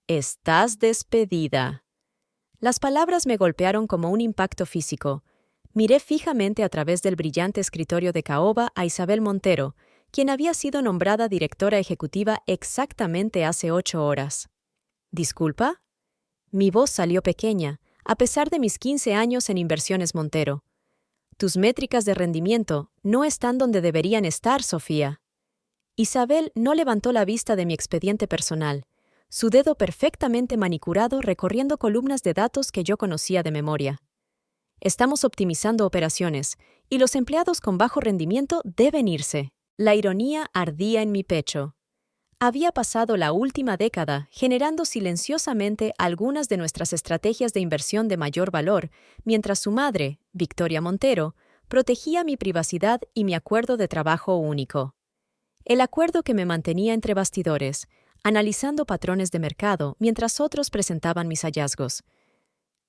Estás despedida. Las palabras me golpearon como un impacto físico. Miré fijamente a través del brillante escritorio de caoba a Isabel Montero, quien había sido nombrada directora ejecutiva exactamente hace 8 horas. ¿Disculpa? Mi voz salió pequeña, a pesar de mis 15 años en Inversiones Montero. Tus métricas de rendimiento no están donde deberían estar, Sofía. Isabel no levantó la vista de mi expediente personal, su dedo perfectamente manicurado recorriendo columnas de datos que yo conocía de memoria. Estamos optimizando operaciones, y los empleados con bajo rendimiento deben irse. La ironía ardía en mi pecho. Había pasado la última década generando silenciosamente algunas de nuestras estrategias de inversión de mayor valor, mientras su madre, Victoria Montero, protegía mi privacidad y mi acuerdo de trabajo único. El acuerdo que me mantenía entre bastidores, analizando patrones de mercado mientras otros presentaban mis hallazgos.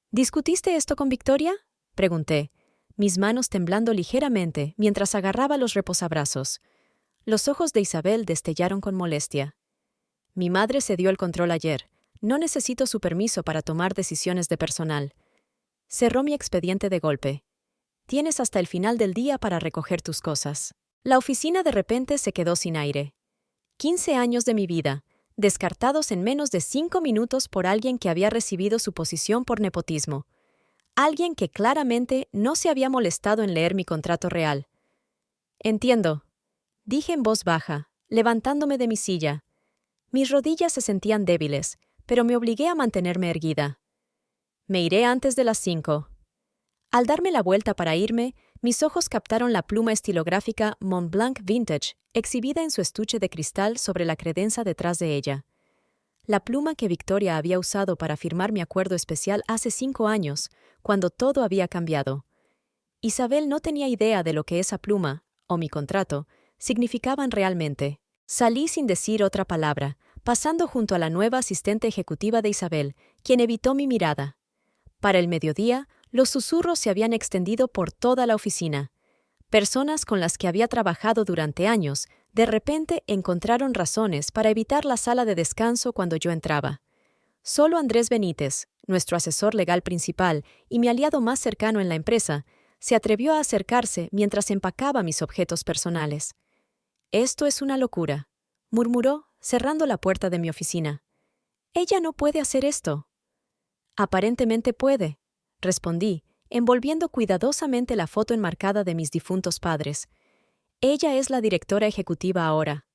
¿Discutiste esto con Victoria?, pregunté, mis manos temblando ligeramente mientras agarraba los reposabrazos. Los ojos de Isabel destellaron con molestia. Mi madre cedió el control ayer. No necesito su permiso para tomar decisiones de personal. Cerró mi expediente de golpe. Tienes hasta el final del día para recoger tus cosas. La oficina de repente se quedó sin aire. 15 años de mi vida, descartados en menos de 5 minutos por alguien que había recibido su posición por nepotismo. Alguien que claramente no se había molestado en leer mi contrato real. Entiendo, dije en voz baja, levantándome de mi silla. Mis rodillas se sentían débiles, pero me obligué a mantenerme erguida. Me iré antes de las 5. Al darme la vuelta para irme, mis ojos captaron la pluma estilográfica Montblanc Vintage, exhibida en su estuche de cristal sobre la credenza detrás de ella. La pluma que Victoria había usado para firmar mi acuerdo especial hace 5 años, cuando todo había cambiado. Isabel no tenía idea de lo que esa pluma, o mi contrato, significaban realmente. Salí sin decir otra palabra, pasando junto a la nueva asistente ejecutiva de Isabel, quien evitó mi mirada. Para el mediodía, los susurros se habían extendido por toda la oficina. Personas con las que había trabajado durante años, de repente encontraron razones para evitar la sala de descanso cuando yo entraba. Solo Andrés Benítez, nuestro asesor legal principal y mi aliado más cercano en la empresa, se atrevió a acercarse mientras empacaba mis objetos personales. «Esto es una locura», murmuró, cerrando la puerta de mi oficina. «Ella no puede hacer esto». «Aparentemente puede», respondí, envolviendo cuidadosamente la foto enmarcada de mis difuntos padres. «Ella es la directora ejecutiva ahora».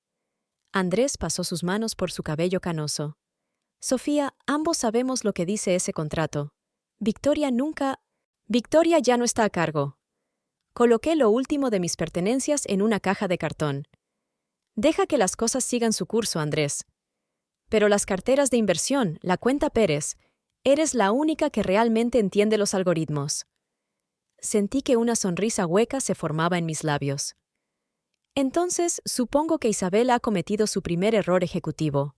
Andrés pasó sus manos por su cabello canoso. «Sofía, ambos sabemos lo que dice ese contrato. Victoria ya no está a cargo». Coloqué lo último de mis pertenencias en una caja de cartón. «Deja que las cosas sigan su curso, Andrés. Pero las carteras de inversión, la cuenta Pérez, eres la única que realmente entiende los algoritmos». Sentí que una sonrisa hueca se formaba en mis labios. Entonces, supongo que Isabel ha cometido su primer error ejecutivo.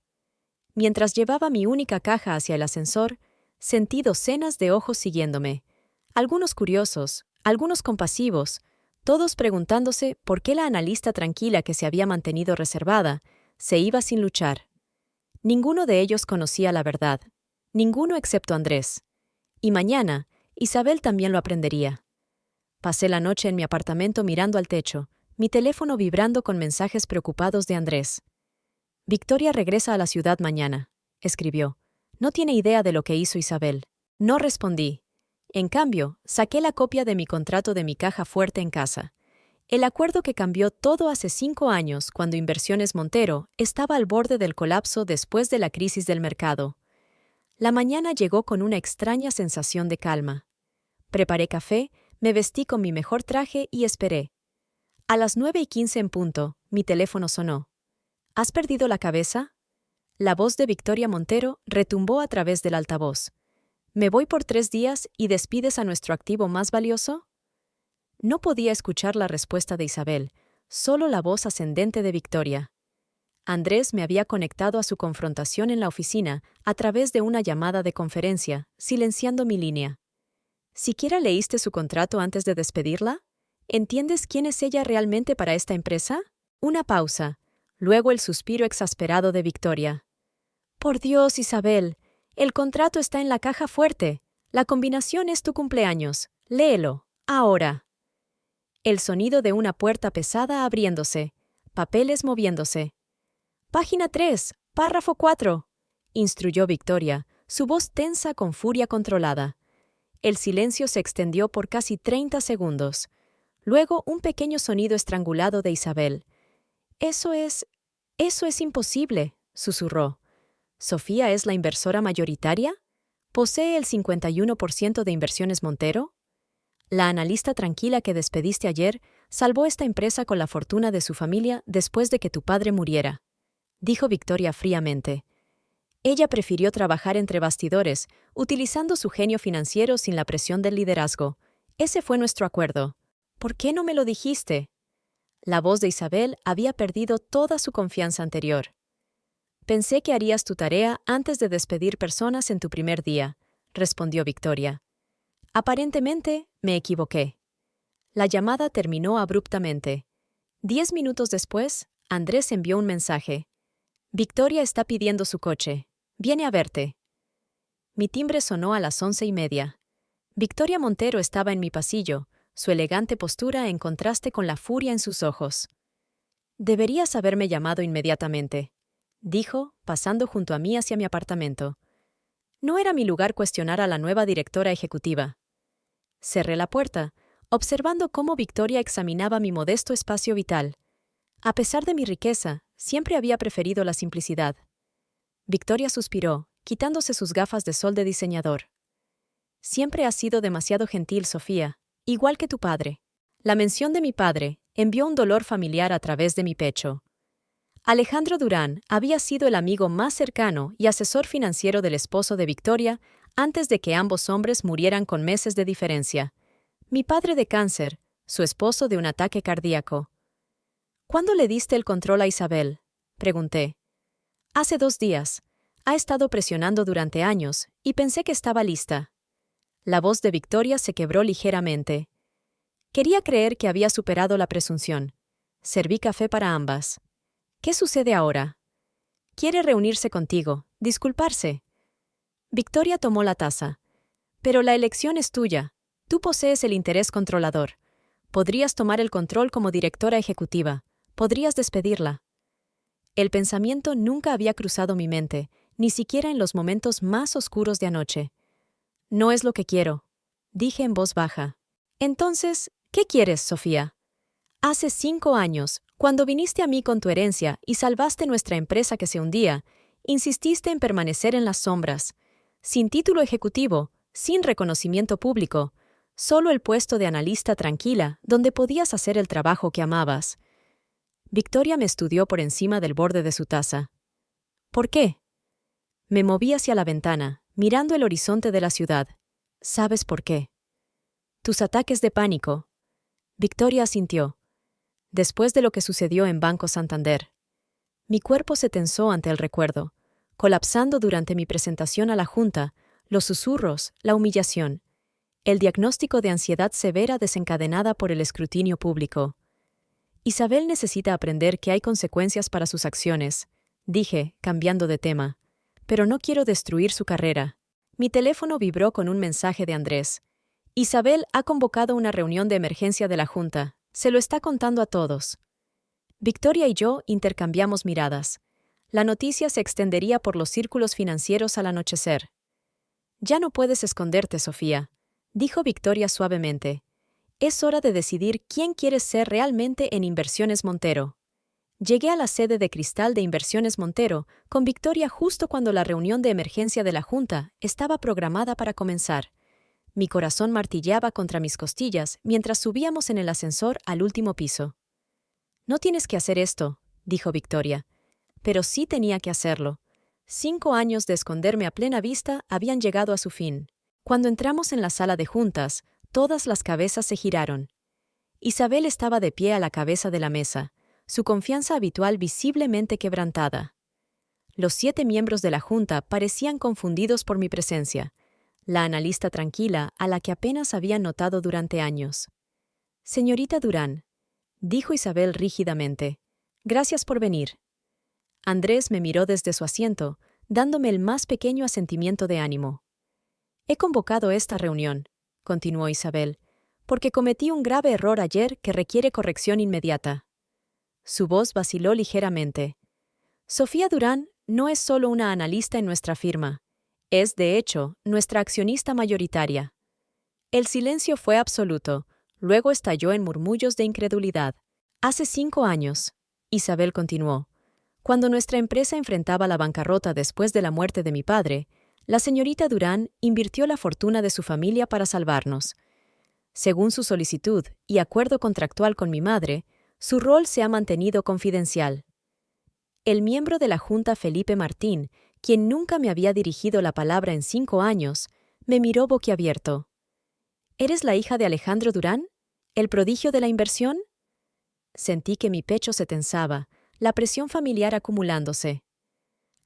Mientras llevaba mi única caja hacia el ascensor, sentí docenas de ojos siguiéndome. Algunos curiosos, algunos compasivos, todos preguntándose por qué la analista tranquila que se había mantenido reservada se iba sin luchar. Ninguno de ellos conocía la verdad, ninguno excepto Andrés. Y mañana, Isabel también lo aprendería. Pasé la noche en mi apartamento mirando al techo, mi teléfono vibrando con mensajes preocupados de Andrés. «Victoria regresa a la ciudad mañana», escribió. «No tiene idea de lo que hizo Isabel». No respondí. En cambio, saqué la copia de mi contrato de mi caja fuerte en casa. El acuerdo que cambió todo hace 5 años, cuando Inversiones Montero estaba al borde del colapso después de la crisis del mercado. La mañana llegó con una extraña sensación de calma. Preparé café, me vestí con mi mejor traje y esperé. A las 9:15 en punto, mi teléfono sonó. «¿Has perdido la cabeza?». La voz de Victoria Montero retumbó a través del altavoz. «¿Me voy por 3 días y despides a nuestro activo más valioso?». No podía escuchar la respuesta de Isabel, solo la voz ascendente de Victoria. Andrés me había conectado a su confrontación en la oficina a través de una llamada de conferencia, silenciando mi línea. «¿Siquiera leíste su contrato antes de despedirla? ¿Entiendes quién es ella realmente para esta empresa?». Una pausa, luego el suspiro exasperado de Victoria. Por Dios, Isabel, el contrato está en la caja fuerte. La combinación es tu cumpleaños. Léelo, ahora. El sonido de una puerta pesada abriéndose, papeles moviéndose. Página 3, párrafo 4, instruyó Victoria, su voz tensa con furia controlada. El silencio se extendió por casi 30 segundos. Luego un pequeño sonido estrangulado de Isabel. Eso es imposible, susurró. ¿Sofía es la inversora mayoritaria? ¿Posee el 51% de Inversiones Montero? La analista tranquila que despediste ayer salvó esta empresa con la fortuna de su familia después de que tu padre muriera, dijo Victoria fríamente. Ella prefirió trabajar entre bastidores, utilizando su genio financiero sin la presión del liderazgo. Ese fue nuestro acuerdo. ¿Por qué no me lo dijiste? La voz de Isabel había perdido toda su confianza anterior. Pensé que harías tu tarea antes de despedir personas en tu primer día, respondió Victoria. Aparentemente, me equivoqué. La llamada terminó abruptamente. 10 minutos después, Andrés envió un mensaje. Victoria está pidiendo su coche. Viene a verte. Mi timbre sonó a las 11:30. Victoria Montero estaba en mi pasillo, su elegante postura en contraste con la furia en sus ojos. Deberías haberme llamado inmediatamente, dijo, pasando junto a mí hacia mi apartamento. No era mi lugar cuestionar a la nueva directora ejecutiva. Cerré la puerta, observando cómo Victoria examinaba mi modesto espacio vital. A pesar de mi riqueza, siempre había preferido la simplicidad. Victoria suspiró, quitándose sus gafas de sol de diseñador. Siempre has sido demasiado gentil, Sofía, igual que tu padre. La mención de mi padre envió un dolor familiar a través de mi pecho. Alejandro Durán había sido el amigo más cercano y asesor financiero del esposo de Victoria antes de que ambos hombres murieran con meses de diferencia. Mi padre de cáncer, su esposo de un ataque cardíaco. ¿Cuándo le diste el control a Isabel?, pregunté. Hace 2 días. Ha estado presionando durante años y pensé que estaba lista. La voz de Victoria se quebró ligeramente. Quería creer que había superado la presunción. Serví café para ambas. ¿Qué sucede ahora? Quiere reunirse contigo, disculparse. Victoria tomó la taza. Pero la elección es tuya. Tú posees el interés controlador. Podrías tomar el control como directora ejecutiva. Podrías despedirla. El pensamiento nunca había cruzado mi mente, ni siquiera en los momentos más oscuros de anoche. No es lo que quiero, dije en voz baja. Entonces, ¿qué quieres, Sofía? Hace 5 años, cuando viniste a mí con tu herencia y salvaste nuestra empresa que se hundía, insististe en permanecer en las sombras, sin título ejecutivo, sin reconocimiento público, solo el puesto de analista tranquila, donde podías hacer el trabajo que amabas. Victoria me estudió por encima del borde de su taza. ¿Por qué? Me moví hacia la ventana, mirando el horizonte de la ciudad. ¿Sabes por qué? Tus ataques de pánico. Victoria asintió. Después de lo que sucedió en Banco Santander. Mi cuerpo se tensó ante el recuerdo, colapsando durante mi presentación a la Junta, los susurros, la humillación, el diagnóstico de ansiedad severa desencadenada por el escrutinio público. Isabel necesita aprender que hay consecuencias para sus acciones, dije, cambiando de tema. Pero no quiero destruir su carrera. Mi teléfono vibró con un mensaje de Andrés. Isabel ha convocado una reunión de emergencia de la Junta. Se lo está contando a todos. Victoria y yo intercambiamos miradas. La noticia se extendería por los círculos financieros al anochecer. Ya no puedes esconderte, Sofía, dijo Victoria suavemente. Es hora de decidir quién quieres ser realmente en Inversiones Montero. Llegué a la sede de cristal de Inversiones Montero con Victoria justo cuando la reunión de emergencia de la Junta estaba programada para comenzar. Mi corazón martilleaba contra mis costillas mientras subíamos en el ascensor al último piso. No tienes que hacer esto, dijo Victoria. Pero sí tenía que hacerlo. 5 años de esconderme a plena vista habían llegado a su fin. Cuando entramos en la sala de juntas, todas las cabezas se giraron. Isabel estaba de pie a la cabeza de la mesa, su confianza habitual visiblemente quebrantada. Los 7 miembros de la Junta parecían confundidos por mi presencia, la analista tranquila a la que apenas habían notado durante años. Señorita Durán, dijo Isabel rígidamente, gracias por venir. Andrés me miró desde su asiento, dándome el más pequeño asentimiento de ánimo. He convocado esta reunión, continuó Isabel, porque cometí un grave error ayer que requiere corrección inmediata. Su voz vaciló ligeramente. Sofía Durán no es solo una analista en nuestra firma, es, de hecho, nuestra accionista mayoritaria. El silencio fue absoluto, luego estalló en murmullos de incredulidad. Hace 5 años, Isabel continuó, cuando nuestra empresa enfrentaba la bancarrota después de la muerte de mi padre, la señorita Durán invirtió la fortuna de su familia para salvarnos. Según su solicitud y acuerdo contractual con mi madre, su rol se ha mantenido confidencial. El miembro de la Junta Felipe Martín, quien nunca me había dirigido la palabra en 5 años, me miró boquiabierto. ¿Eres la hija de Alejandro Durán? ¿El prodigio de la inversión? Sentí que mi pecho se tensaba, la presión familiar acumulándose.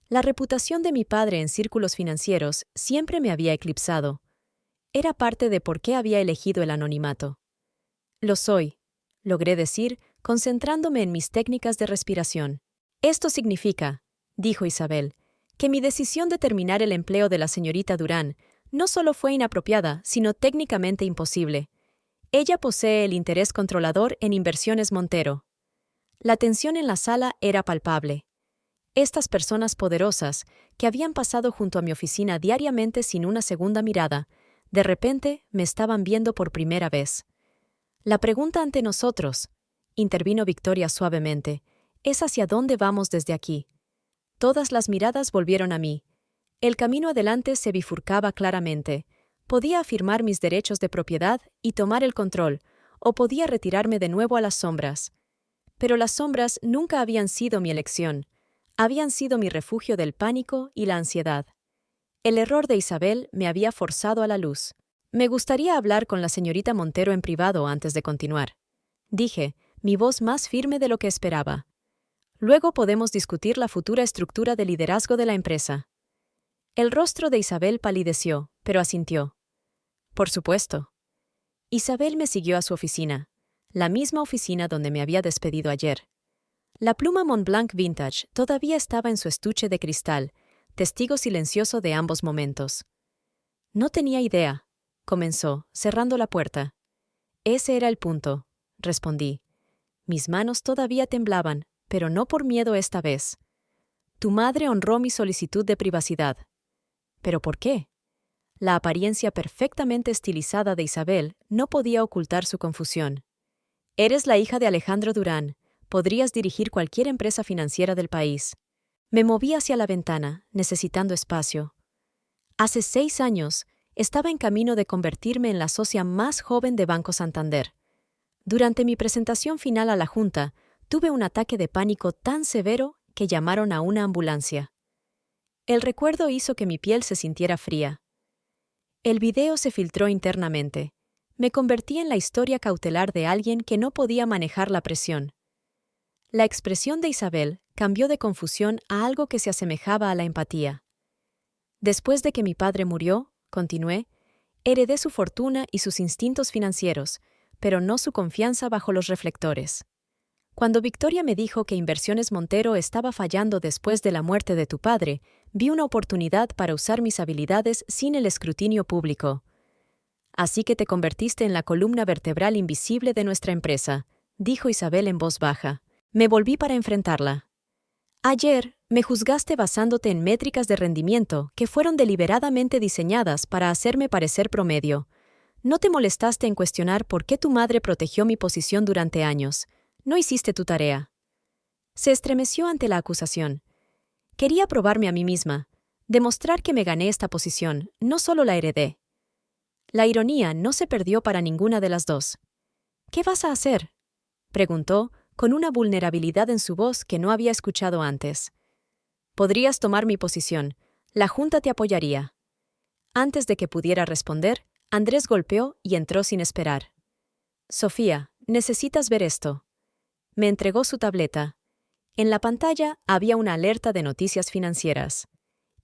La reputación de mi padre en círculos financieros siempre me había eclipsado. Era parte de por qué había elegido el anonimato. Lo soy, logré decir, concentrándome en mis técnicas de respiración. Esto significa, dijo Isabel, que mi decisión de terminar el empleo de la señorita Durán no solo fue inapropiada, sino técnicamente imposible. Ella posee el interés controlador en Inversiones Montero. La tensión en la sala era palpable. Estas personas poderosas, que habían pasado junto a mi oficina diariamente sin una segunda mirada, de repente me estaban viendo por primera vez. La pregunta ante nosotros, intervino Victoria suavemente, es hacia dónde vamos desde aquí. Todas las miradas volvieron a mí. El camino adelante se bifurcaba claramente. Podía afirmar mis derechos de propiedad y tomar el control, o podía retirarme de nuevo a las sombras. Pero las sombras nunca habían sido mi elección. Habían sido mi refugio del pánico y la ansiedad. El error de Isabel me había forzado a la luz. Me gustaría hablar con la señorita Montero en privado antes de continuar. Dije, mi voz más firme de lo que esperaba. Luego podemos discutir la futura estructura de liderazgo de la empresa. El rostro de Isabel palideció, pero asintió. Por supuesto. Isabel me siguió a su oficina, la misma oficina donde me había despedido ayer. La pluma Montblanc Vintage todavía estaba en su estuche de cristal, testigo silencioso de ambos momentos. No tenía idea, comenzó, cerrando la puerta. Ese era el punto, respondí. Mis manos todavía temblaban, pero no por miedo esta vez. Tu madre honró mi solicitud de privacidad. ¿Pero por qué? La apariencia perfectamente estilizada de Isabel no podía ocultar su confusión. Eres la hija de Alejandro Durán. Podrías dirigir cualquier empresa financiera del país. Me moví hacia la ventana, necesitando espacio. Hace 6 años, estaba en camino de convertirme en la socia más joven de Banco Santander. Durante mi presentación final a la Junta, tuve un ataque de pánico tan severo que llamaron a una ambulancia. El recuerdo hizo que mi piel se sintiera fría. El video se filtró internamente. Me convertí en la historia cautelar de alguien que no podía manejar la presión. La expresión de Isabel cambió de confusión a algo que se asemejaba a la empatía. Después de que mi padre murió, continué, heredé su fortuna y sus instintos financieros, pero no su confianza bajo los reflectores. Cuando Victoria me dijo que Inversiones Montero estaba fallando después de la muerte de tu padre, vi una oportunidad para usar mis habilidades sin el escrutinio público. Así que te convertiste en la columna vertebral invisible de nuestra empresa, dijo Isabel en voz baja. Me volví para enfrentarla. Ayer me juzgaste basándote en métricas de rendimiento que fueron deliberadamente diseñadas para hacerme parecer promedio. No te molestaste en cuestionar por qué tu madre protegió mi posición durante años. No hiciste tu tarea. Se estremeció ante la acusación. Quería probarme a mí misma, demostrar que me gané esta posición, no solo la heredé. La ironía no se perdió para ninguna de las dos. ¿Qué vas a hacer?, preguntó, con una vulnerabilidad en su voz que no había escuchado antes. Podrías tomar mi posición. La Junta te apoyaría. Antes de que pudiera responder, Andrés golpeó y entró sin esperar. Sofía, necesitas ver esto. Me entregó su tableta. En la pantalla había una alerta de noticias financieras.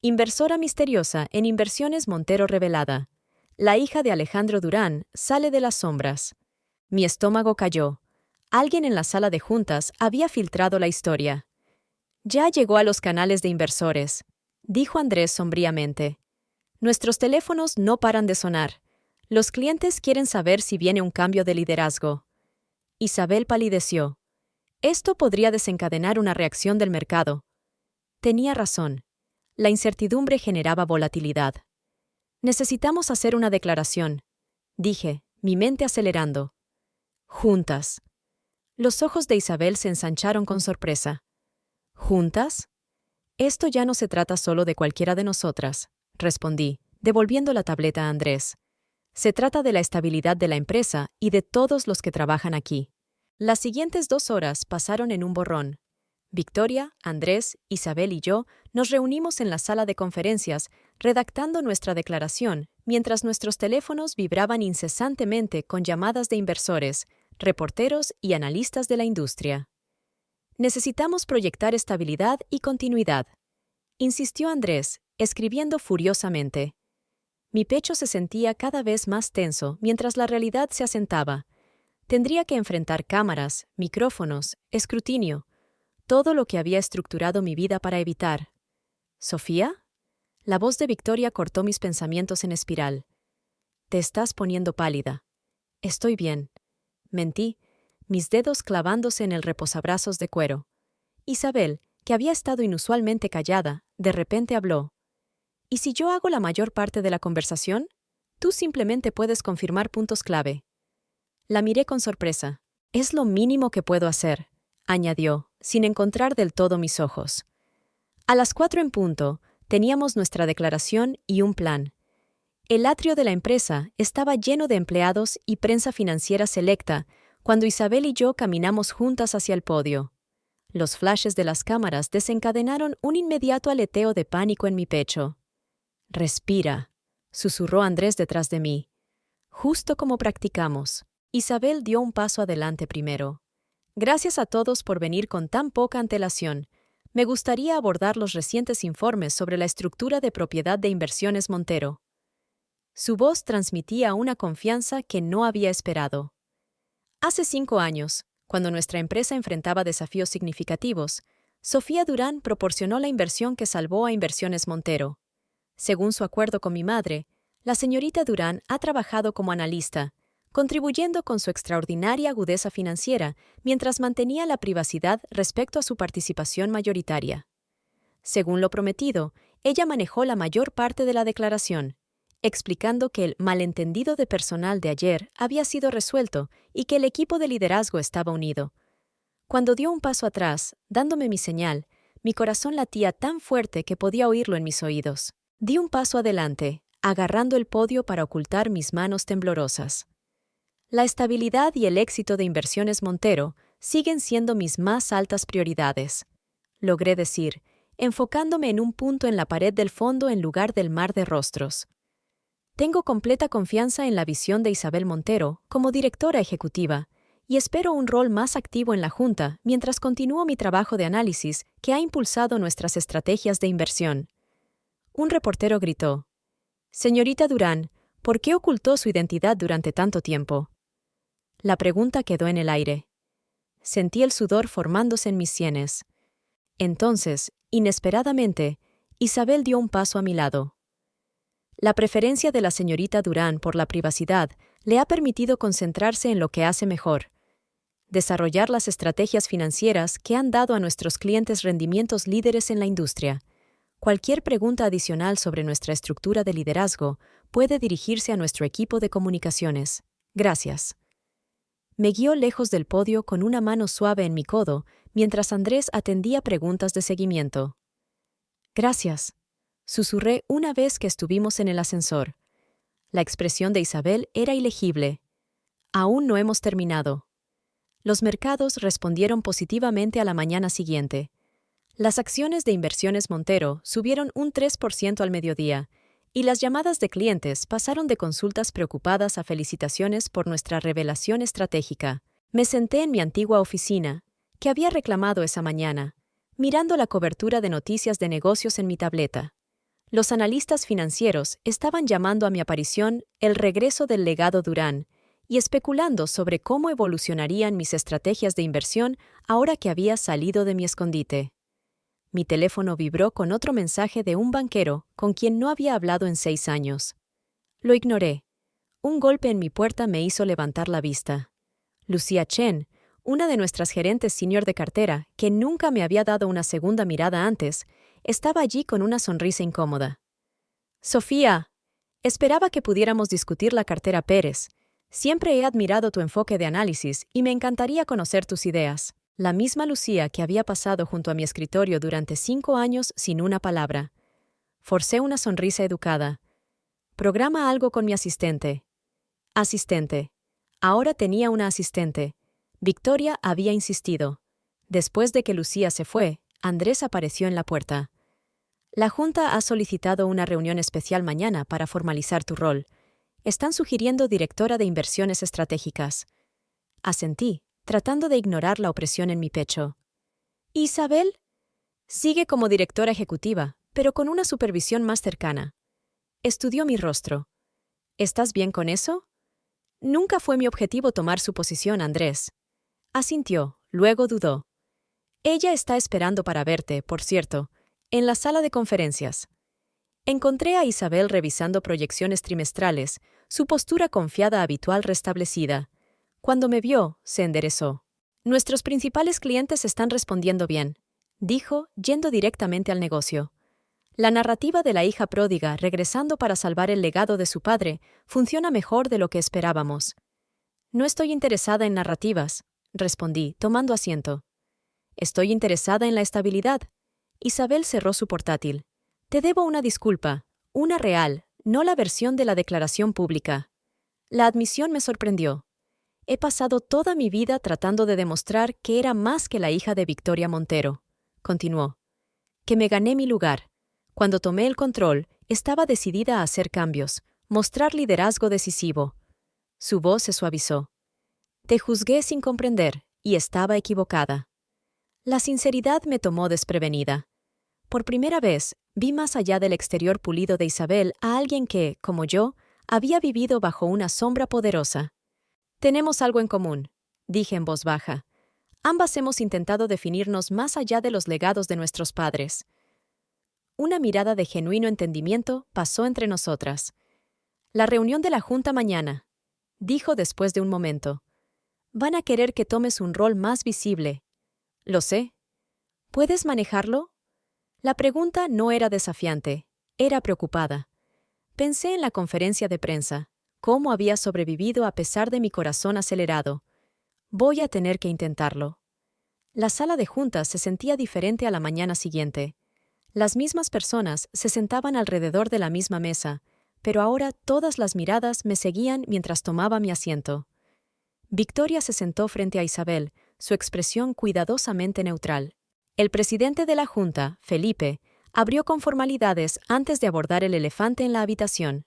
Inversora misteriosa en Inversiones Montero revelada. La hija de Alejandro Durán sale de las sombras. Mi estómago cayó. Alguien en la sala de juntas había filtrado la historia. Ya llegó a los canales de inversores. dijo Andrés sombríamente. Nuestros teléfonos no paran de sonar. Los clientes quieren saber si viene un cambio de liderazgo. Isabel palideció. Esto podría desencadenar una reacción del mercado. Tenía razón. La incertidumbre generaba volatilidad. Necesitamos hacer una declaración, dije, mi mente acelerando. Juntas. Los ojos de Isabel se ensancharon con sorpresa. ¿Juntas? Esto ya no se trata solo de cualquiera de nosotras, respondí, devolviendo la tableta a Andrés. Se trata de la estabilidad de la empresa y de todos los que trabajan aquí. Las siguientes 2 horas pasaron en un borrón. Victoria, Andrés, Isabel y yo nos reunimos en la sala de conferencias, redactando nuestra declaración, mientras nuestros teléfonos vibraban incesantemente con llamadas de inversores, reporteros y analistas de la industria. Necesitamos proyectar estabilidad y continuidad, insistió Andrés, escribiendo furiosamente. Mi pecho se sentía cada vez más tenso mientras la realidad se asentaba. Tendría que enfrentar cámaras, micrófonos, escrutinio, todo lo que había estructurado mi vida para evitar. ¿Sofía? La voz de Victoria cortó mis pensamientos en espiral. Te estás poniendo pálida. Estoy bien. Mentí, mis dedos clavándose en el reposabrazos de cuero. Isabel, que había estado inusualmente callada, de repente habló. ¿Y si yo hago la mayor parte de la conversación? Tú simplemente puedes confirmar puntos clave. La miré con sorpresa. Es lo mínimo que puedo hacer, añadió, sin encontrar del todo mis ojos. A las 4 en punto, teníamos nuestra declaración y un plan. El atrio de la empresa estaba lleno de empleados y prensa financiera selecta cuando Isabel y yo caminamos juntas hacia el podio. Los flashes de las cámaras desencadenaron un inmediato aleteo de pánico en mi pecho. «Respira», susurró Andrés detrás de mí. Justo como practicamos. Isabel dio un paso adelante primero. Gracias a todos por venir con tan poca antelación. Me gustaría abordar los recientes informes sobre la estructura de propiedad de Inversiones Montero. Su voz transmitía una confianza que no había esperado. Hace 5 años, cuando nuestra empresa enfrentaba desafíos significativos, Sofía Durán proporcionó la inversión que salvó a Inversiones Montero. Según su acuerdo con mi madre, la señorita Durán ha trabajado como analista, contribuyendo con su extraordinaria agudeza financiera mientras mantenía la privacidad respecto a su participación mayoritaria. Según lo prometido, ella manejó la mayor parte de la declaración, explicando que el malentendido de personal de ayer había sido resuelto y que el equipo de liderazgo estaba unido. Cuando dio un paso atrás, dándome mi señal, mi corazón latía tan fuerte que podía oírlo en mis oídos. Di un paso adelante, agarrando el podio para ocultar mis manos temblorosas. La estabilidad y el éxito de Inversiones Montero siguen siendo mis más altas prioridades, logré decir, enfocándome en un punto en la pared del fondo en lugar del mar de rostros. Tengo completa confianza en la visión de Isabel Montero como directora ejecutiva y espero un rol más activo en la Junta mientras continúo mi trabajo de análisis que ha impulsado nuestras estrategias de inversión. Un reportero gritó: «Señorita Durán, ¿por qué ocultó su identidad durante tanto tiempo?». La pregunta quedó en el aire. Sentí el sudor formándose en mis sienes. Entonces, inesperadamente, Isabel dio un paso a mi lado. La preferencia de la señorita Durán por la privacidad le ha permitido concentrarse en lo que hace mejor: desarrollar las estrategias financieras que han dado a nuestros clientes rendimientos líderes en la industria. Cualquier pregunta adicional sobre nuestra estructura de liderazgo puede dirigirse a nuestro equipo de comunicaciones. Gracias. Me guió lejos del podio con una mano suave en mi codo mientras Andrés atendía preguntas de seguimiento. Gracias, susurré una vez que estuvimos en el ascensor. La expresión de Isabel era ilegible. Aún no hemos terminado. Los mercados respondieron positivamente a la mañana siguiente. Las acciones de Inversiones Montero subieron un 3% al mediodía, y las llamadas de clientes pasaron de consultas preocupadas a felicitaciones por nuestra revelación estratégica. Me senté en mi antigua oficina, que había reclamado esa mañana, mirando la cobertura de noticias de negocios en mi tableta. Los analistas financieros estaban llamando a mi aparición el regreso del legado Durán y especulando sobre cómo evolucionarían mis estrategias de inversión ahora que había salido de mi escondite. Mi teléfono vibró con otro mensaje de un banquero con quien no había hablado en 6 años. Lo ignoré. Un golpe en mi puerta me hizo levantar la vista. Lucía Chen, una de nuestras gerentes senior de cartera, que nunca me había dado una segunda mirada antes, estaba allí con una sonrisa incómoda. Sofía, esperaba que pudiéramos discutir la cartera Pérez. Siempre he admirado tu enfoque de análisis y me encantaría conocer tus ideas. La misma Lucía que había pasado junto a mi escritorio durante 5 años sin una palabra. Forcé una sonrisa educada. Programa algo con mi asistente. Asistente. Ahora tenía una asistente. Victoria había insistido. Después de que Lucía se fue, Andrés apareció en la puerta. La Junta ha solicitado una reunión especial mañana para formalizar tu rol. Están sugiriendo directora de inversiones estratégicas. Asentí, tratando de ignorar la opresión en mi pecho. ¿Isabel? Sigue como directora ejecutiva, pero con una supervisión más cercana. Estudió mi rostro. ¿Estás bien con eso? Nunca fue mi objetivo tomar su posición, Andrés. Asintió, luego dudó. Ella está esperando para verte, por cierto, en la sala de conferencias. Encontré a Isabel revisando proyecciones trimestrales, su postura confiada habitual restablecida. Cuando me vio, se enderezó. Nuestros principales clientes están respondiendo bien, dijo, yendo directamente al negocio. La narrativa de la hija pródiga regresando para salvar el legado de su padre funciona mejor de lo que esperábamos. No estoy interesada en narrativas, respondí, tomando asiento. Estoy interesada en la estabilidad. Isabel cerró su portátil. Te debo una disculpa, una real, no la versión de la declaración pública. La admisión me sorprendió. He pasado toda mi vida tratando de demostrar que era más que la hija de Victoria Montero, continuó. Que me gané mi lugar. Cuando tomé el control, estaba decidida a hacer cambios, mostrar liderazgo decisivo. Su voz se suavizó. Te juzgué sin comprender, y estaba equivocada. La sinceridad me tomó desprevenida. Por primera vez, vi más allá del exterior pulido de Isabel a alguien que, como yo, había vivido bajo una sombra poderosa. Tenemos algo en común, dije en voz baja. Ambas hemos intentado definirnos más allá de los legados de nuestros padres. Una mirada de genuino entendimiento pasó entre nosotras. La reunión de la Junta mañana, dijo después de un momento. Van a querer que tomes un rol más visible. Lo sé. ¿Puedes manejarlo? La pregunta no era desafiante, era preocupada. Pensé en la conferencia de prensa, cómo había sobrevivido a pesar de mi corazón acelerado. Voy a tener que intentarlo. La sala de juntas se sentía diferente a la mañana siguiente. Las mismas personas se sentaban alrededor de la misma mesa, pero ahora todas las miradas me seguían mientras tomaba mi asiento. Victoria se sentó frente a Isabel, su expresión cuidadosamente neutral. El presidente de la Junta, Felipe, abrió con formalidades antes de abordar el elefante en la habitación.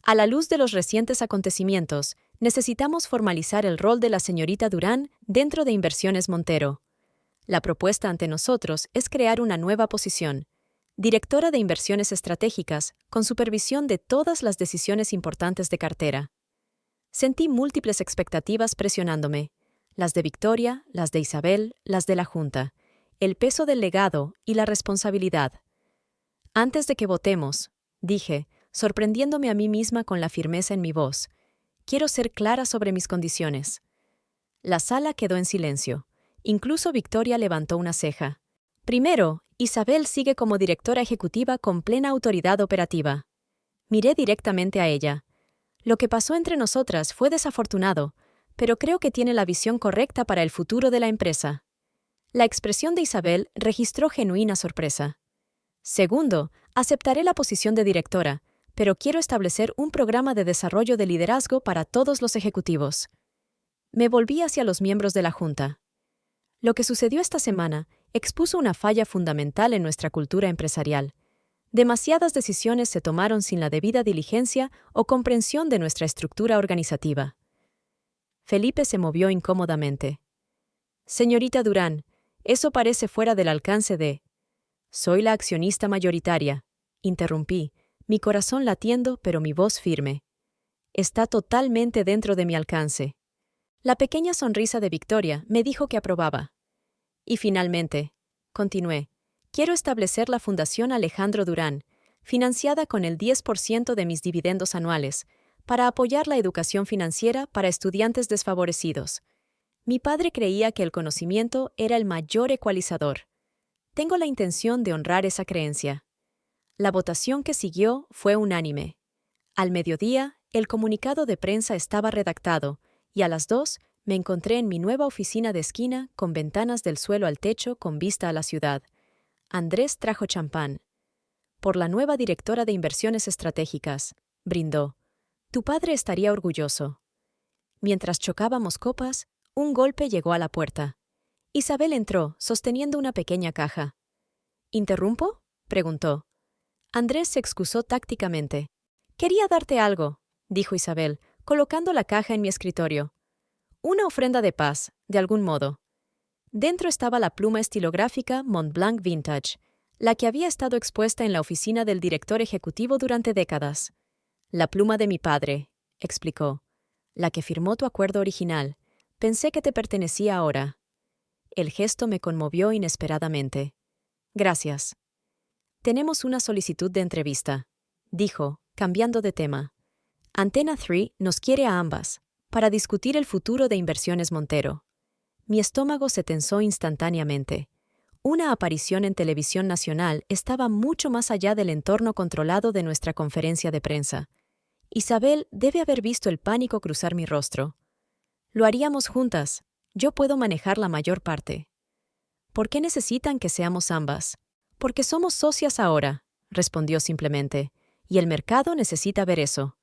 A la luz de los recientes acontecimientos, necesitamos formalizar el rol de la señorita Durán dentro de Inversiones Montero. La propuesta ante nosotros es crear una nueva posición, directora de inversiones estratégicas, con supervisión de todas las decisiones importantes de cartera. Sentí múltiples expectativas presionándome, las de Victoria, las de Isabel, las de la Junta, el peso del legado y la responsabilidad. Antes de que votemos, dije, sorprendiéndome a mí misma con la firmeza en mi voz, quiero ser clara sobre mis condiciones. La sala quedó en silencio. Incluso Victoria levantó una ceja. Primero, Isabel sigue como directora ejecutiva con plena autoridad operativa. Miré directamente a ella. Lo que pasó entre nosotras fue desafortunado, pero creo que tiene la visión correcta para el futuro de la empresa. La expresión de Isabel registró genuina sorpresa. Segundo, aceptaré la posición de directora, pero quiero establecer un programa de desarrollo de liderazgo para todos los ejecutivos. Me volví hacia los miembros de la Junta. Lo que sucedió esta semana expuso una falla fundamental en nuestra cultura empresarial. Demasiadas decisiones se tomaron sin la debida diligencia o comprensión de nuestra estructura organizativa. Felipe se movió incómodamente. Señorita Durán, eso parece fuera del alcance de... Soy la accionista mayoritaria, interrumpí, mi corazón latiendo pero mi voz firme. Está totalmente dentro de mi alcance. La pequeña sonrisa de Victoria me dijo que aprobaba. Y finalmente, continué, Quiero establecer la Fundación Alejandro Durán, financiada con el 10% de mis dividendos anuales, para apoyar la educación financiera para estudiantes desfavorecidos. Mi padre creía que el conocimiento era el mayor ecualizador. Tengo la intención de honrar esa creencia. La votación que siguió fue unánime. Al mediodía, el comunicado de prensa estaba redactado, y a las 2 me encontré en mi nueva oficina de esquina con ventanas del suelo al techo con vista a la ciudad. Andrés trajo champán. Por la nueva directora de inversiones estratégicas, brindó. Tu padre estaría orgulloso. Mientras chocábamos copas, un golpe llegó a la puerta. Isabel entró, sosteniendo una pequeña caja. ¿Interrumpo?, preguntó. Andrés se excusó tácticamente. Quería darte algo, dijo Isabel, colocando la caja en mi escritorio. Una ofrenda de paz, de algún modo. Dentro estaba la pluma estilográfica Montblanc Vintage, la que había estado expuesta en la oficina del director ejecutivo durante décadas. La pluma de mi padre, explicó. La que firmó tu acuerdo original. Pensé que te pertenecía ahora. El gesto me conmovió inesperadamente. Gracias. Tenemos una solicitud de entrevista, dijo, cambiando de tema. Antena 3 nos quiere a ambas, para discutir el futuro de Inversiones Montero. Mi estómago se tensó instantáneamente. Una aparición en televisión nacional estaba mucho más allá del entorno controlado de nuestra conferencia de prensa. Isabel debe haber visto el pánico cruzar mi rostro. Lo haríamos juntas. Yo puedo manejar la mayor parte. ¿Por qué necesitan que seamos ambas? Porque somos socias ahora, respondió simplemente, y el mercado necesita ver eso.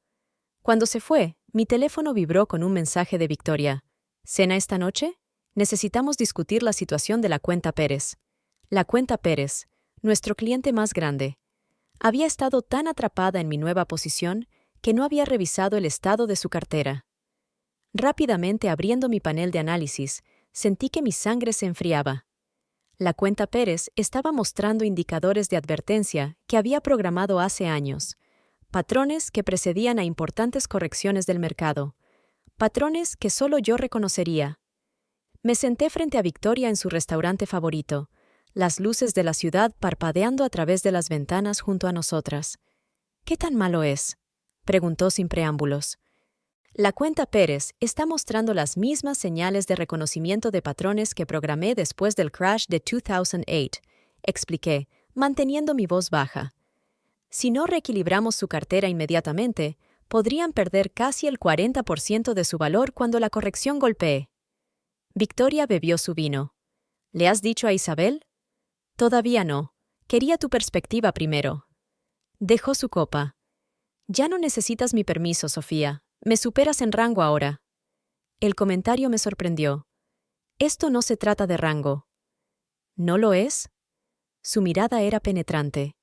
Cuando se fue, mi teléfono vibró con un mensaje de Victoria. ¿Cena esta noche? Necesitamos discutir la situación de la cuenta Pérez. La cuenta Pérez, nuestro cliente más grande. Había estado tan atrapada en mi nueva posición que no había revisado el estado de su cartera. Rápidamente abriendo mi panel de análisis, sentí que mi sangre se enfriaba. La cuenta Pérez estaba mostrando indicadores de advertencia que había programado hace años, patrones que precedían a importantes correcciones del mercado, patrones que solo yo reconocería. Me senté frente a Victoria en su restaurante favorito, las luces de la ciudad parpadeando a través de las ventanas junto a nosotras. ¿Qué tan malo es?, preguntó sin preámbulos. La cuenta Pérez está mostrando las mismas señales de reconocimiento de patrones que programé después del crash de 2008, expliqué, manteniendo mi voz baja. Si no reequilibramos su cartera inmediatamente, podrían perder casi el 40% de su valor cuando la corrección golpee. Victoria bebió su vino. ¿Le has dicho a Isabel? Todavía no. Quería tu perspectiva primero. Dejó su copa. Ya no necesitas mi permiso, Sofía. Me superas en rango ahora. El comentario me sorprendió. Esto no se trata de rango. ¿No lo es? Su mirada era penetrante.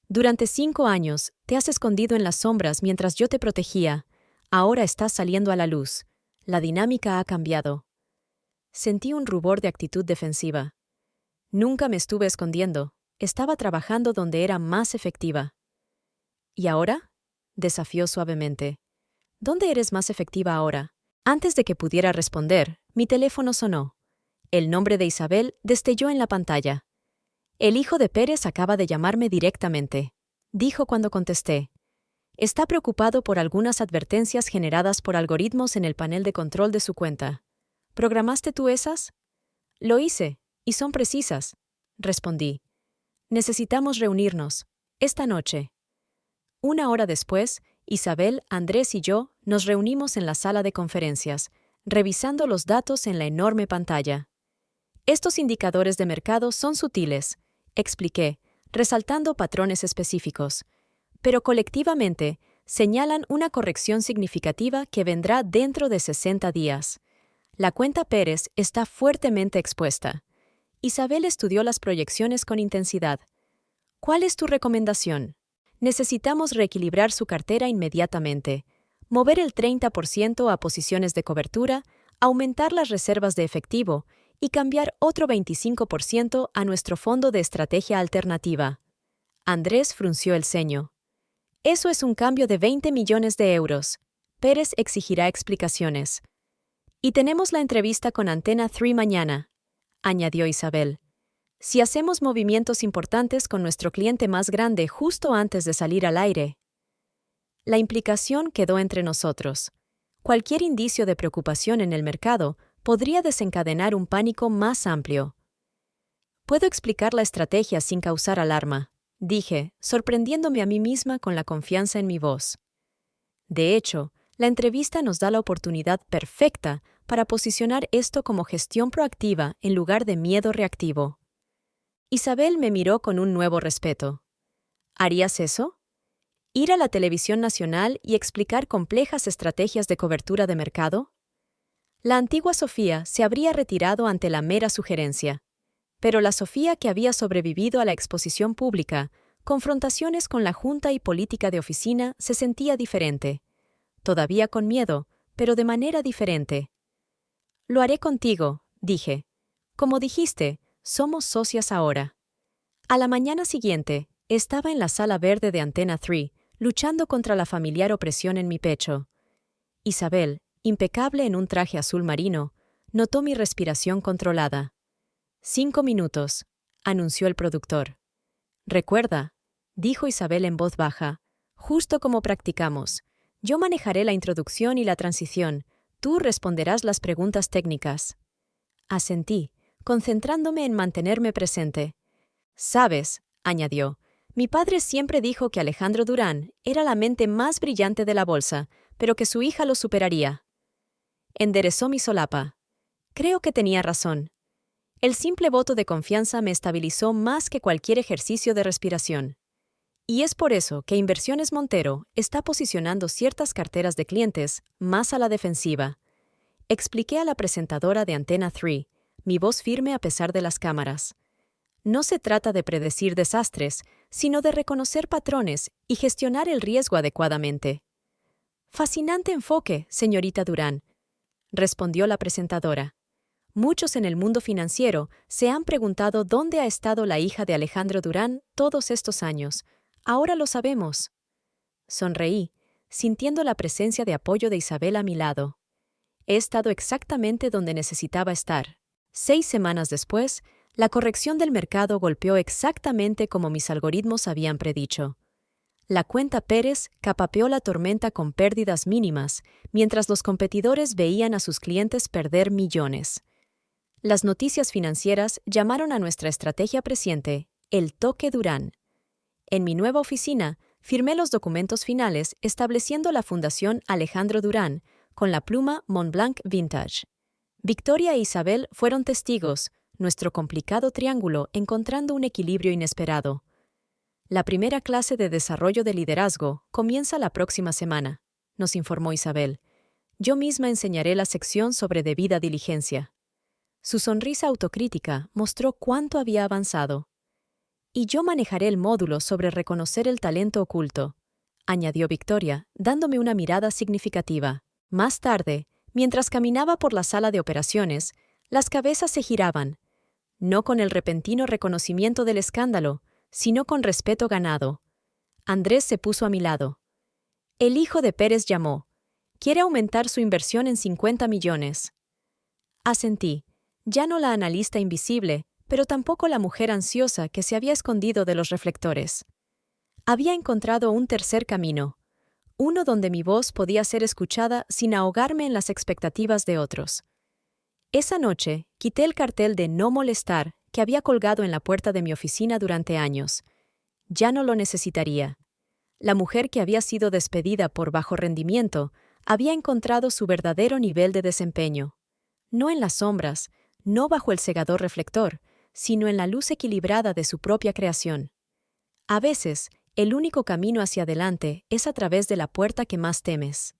Durante 5 años te has escondido en las sombras mientras yo te protegía. Ahora estás saliendo a la luz. La dinámica ha cambiado. Sentí un rubor de actitud defensiva. Nunca me estuve escondiendo. Estaba trabajando donde era más efectiva. ¿Y ahora?, desafió suavemente. ¿Dónde eres más efectiva ahora? Antes de que pudiera responder, mi teléfono sonó. El nombre de Isabel destelló en la pantalla. El hijo de Pérez acaba de llamarme directamente, dijo cuando contesté. Está preocupado por algunas advertencias generadas por algoritmos en el panel de control de su cuenta. ¿Programaste tú esas? Lo hice, y son precisas, respondí. Necesitamos reunirnos, esta noche. 1 hora después, Isabel, Andrés y yo nos reunimos en la sala de conferencias, revisando los datos en la enorme pantalla. Estos indicadores de mercado son sutiles, expliqué, resaltando patrones específicos, pero colectivamente señalan una corrección significativa que vendrá dentro de 60 días. La cuenta Pérez está fuertemente expuesta. Isabel estudió las proyecciones con intensidad. ¿Cuál es tu recomendación? Necesitamos reequilibrar su cartera inmediatamente, mover el 30% a posiciones de cobertura, aumentar las reservas de efectivo y cambiar otro 25% a nuestro fondo de estrategia alternativa. Andrés frunció el ceño. Eso es un cambio de 20 millones de euros. Pérez exigirá explicaciones. Y tenemos la entrevista con Antena 3 mañana, añadió Isabel. Si hacemos movimientos importantes con nuestro cliente más grande justo antes de salir al aire. La implicación quedó entre nosotros. Cualquier indicio de preocupación en el mercado podría desencadenar un pánico más amplio. Puedo explicar la estrategia sin causar alarma, dije, sorprendiéndome a mí misma con la confianza en mi voz. De hecho, la entrevista nos da la oportunidad perfecta para posicionar esto como gestión proactiva en lugar de miedo reactivo. Isabel me miró con un nuevo respeto. ¿Harías eso? ¿Ir a la televisión nacional y explicar complejas estrategias de cobertura de mercado? La antigua Sofía se habría retirado ante la mera sugerencia. Pero la Sofía que había sobrevivido a la exposición pública, confrontaciones con la junta y política de oficina, se sentía diferente. Todavía con miedo, pero de manera diferente. Lo haré contigo, dije. Como dijiste, somos socias ahora. A la mañana siguiente, estaba en la sala verde de Antena 3, luchando contra la familiar opresión en mi pecho. Isabel, impecable en un traje azul marino, notó mi respiración controlada. 5 minutos, anunció el productor. Recuerda, dijo Isabel en voz baja, justo como practicamos. Yo manejaré la introducción y la transición, tú responderás las preguntas técnicas. Asentí, concentrándome en mantenerme presente. Sabes, añadió, mi padre siempre dijo que Alejandro Durán era la mente más brillante de la bolsa, pero que su hija lo superaría. Enderezó mi solapa. Creo que tenía razón. El simple voto de confianza me estabilizó más que cualquier ejercicio de respiración. Y es por eso que Inversiones Montero está posicionando ciertas carteras de clientes más a la defensiva. Expliqué a la presentadora de Antena 3, mi voz firme a pesar de las cámaras. No se trata de predecir desastres, sino de reconocer patrones y gestionar el riesgo adecuadamente. Fascinante enfoque, señorita Durán, respondió la presentadora. Muchos en el mundo financiero se han preguntado dónde ha estado la hija de Alejandro Durán todos estos años. Ahora lo sabemos. Sonreí, sintiendo la presencia de apoyo de Isabel a mi lado. He estado exactamente donde necesitaba estar. 6 semanas después, la corrección del mercado golpeó exactamente como mis algoritmos habían predicho. La cuenta Pérez capapeó la tormenta con pérdidas mínimas, mientras los competidores veían a sus clientes perder millones. Las noticias financieras llamaron a nuestra estrategia presciente el toque Durán. En mi nueva oficina, firmé los documentos finales estableciendo la Fundación Alejandro Durán con la pluma Montblanc Vintage. Victoria e Isabel fueron testigos, nuestro complicado triángulo encontrando un equilibrio inesperado. La primera clase de desarrollo de liderazgo comienza la próxima semana, nos informó Isabel. Yo misma enseñaré la sección sobre debida diligencia. Su sonrisa autocrítica mostró cuánto había avanzado. Y yo manejaré el módulo sobre reconocer el talento oculto, añadió Victoria, dándome una mirada significativa. Más tarde, mientras caminaba por la sala de operaciones, las cabezas se giraban, no con el repentino reconocimiento del escándalo, sino con respeto ganado. Andrés se puso a mi lado. El hijo de Pérez llamó. Quiere aumentar su inversión en 50 millones. Asentí. Ya no la analista invisible, pero tampoco la mujer ansiosa que se había escondido de los reflectores. Había encontrado un tercer camino, uno donde mi voz podía ser escuchada sin ahogarme en las expectativas de otros. Esa noche, quité el cartel de no molestar que había colgado en la puerta de mi oficina durante años. Ya no lo necesitaría. La mujer que había sido despedida por bajo rendimiento había encontrado su verdadero nivel de desempeño. No en las sombras, no bajo el cegador reflector, sino en la luz equilibrada de su propia creación. A veces, el único camino hacia adelante es a través de la puerta que más temes.